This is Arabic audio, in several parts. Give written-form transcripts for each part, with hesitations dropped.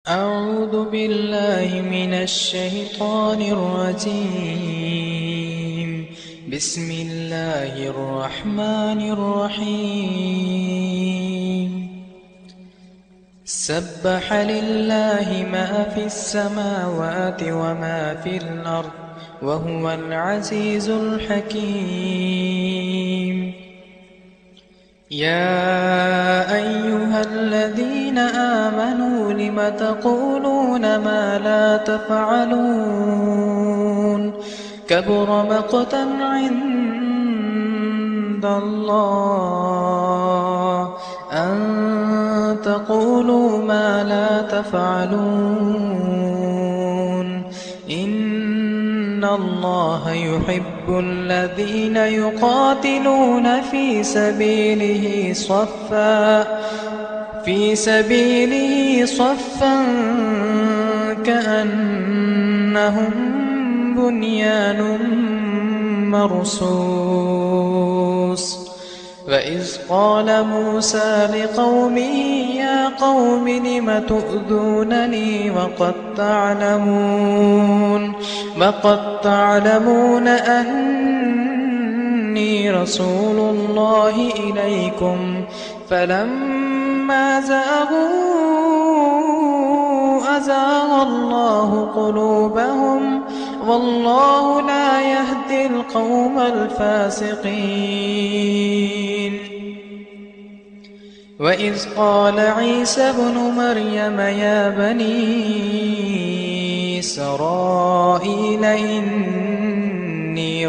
أعوذ بالله من الشيطان الرجيم. بسم الله الرحمن الرحيم. سبح لله ما في السماوات وما في الأرض وهو العزيز الحكيم. يا أيها الذين آمنوا لم تقولون ما لا تفعلون؟ كبر مقتا عند الله أن تقولوا ما لا تفعلون. إن الله يحب الذين يقاتلون في سبيله صفا كأنهم بنيان مرصوص. وإذ قال موسى لقومه يا قوم لم تؤذونني وقد تعلمون أني رسول الله إليكم. فلما زاغوا أزاغ الله قلوبهم والله لا يهدي القوم الفاسقين. وإذ قال عيسى ابن مريم يا بني إسرائيل إني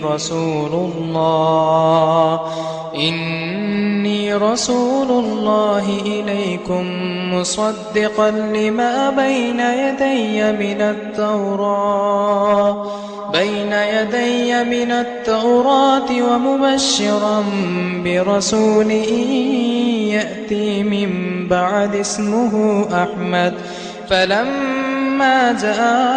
رسول الله إليكم مصدقا لما بين يدي من التوراة ومبشرا برسول يأتي من بعد اسمه أحمد. فلما جاءهم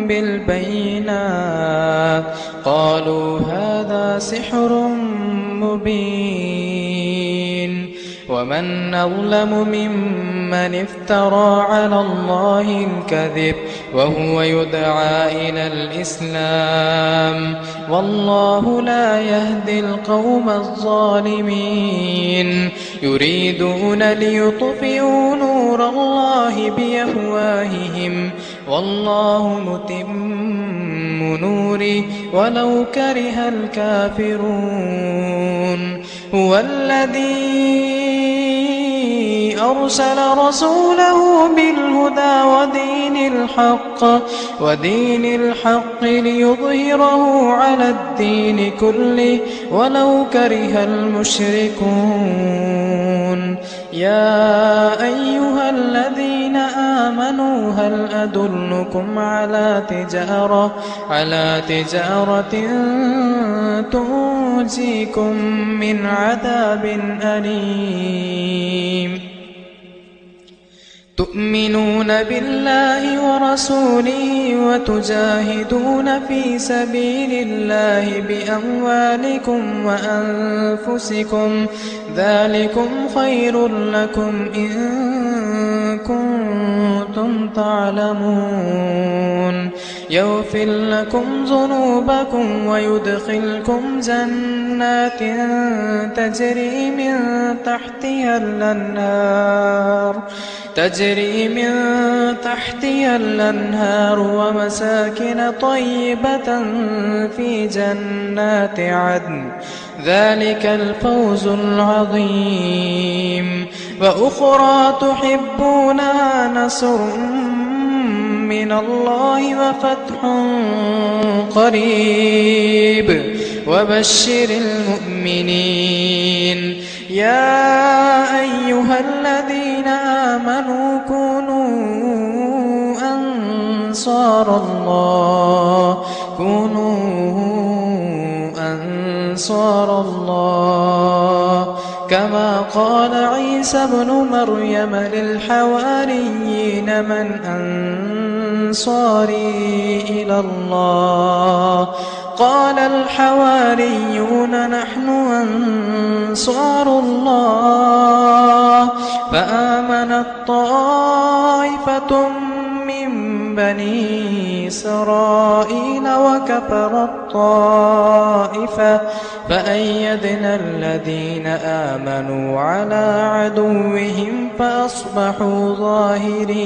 بالبينات قالوا هذا سحر مبين. ومن أظلم ممن افترى على الله الكذب وهو يدعى إلى الإسلام والله لا يهدي القوم الظالمين. يريدون ليطفئوا نور الله بأفواههم والله متم نوره ولو كره الكافرون. هو الذي أرسل رسوله بالهدى ودين الحق ليظهره على الدين كله ولو كره المشركون. يا أيها الذين آمنوا هل أدلكم على تجارة تنجيكم من عذاب أليم؟ تؤمنون بالله ورسوله وتجاهدون في سبيل الله بأموالكم وأنفسكم ذلكم خير لكم إن كنتم تعلمون. يغفر لكم ذنوبكم ويدخلكم جنات تجري من تحتها الأنهار ومساكن طيبة في جنات عدن ذلك الفوز العظيم. وأخرى تحبونها نصر من الله وفتح قريب وبشر المؤمنين. يا أيها الذين آمنوا كونوا أنصار الله كما قال عيسى ابن مريم للحواريين من أنصاري إلى الله قال الحواريون نحن أنصار الله فآمنت طائفة من بني إسرائيل وكفرت طائفة فأيدنا الذين آمنوا على عدوهم فأصبحوا ظاهرين.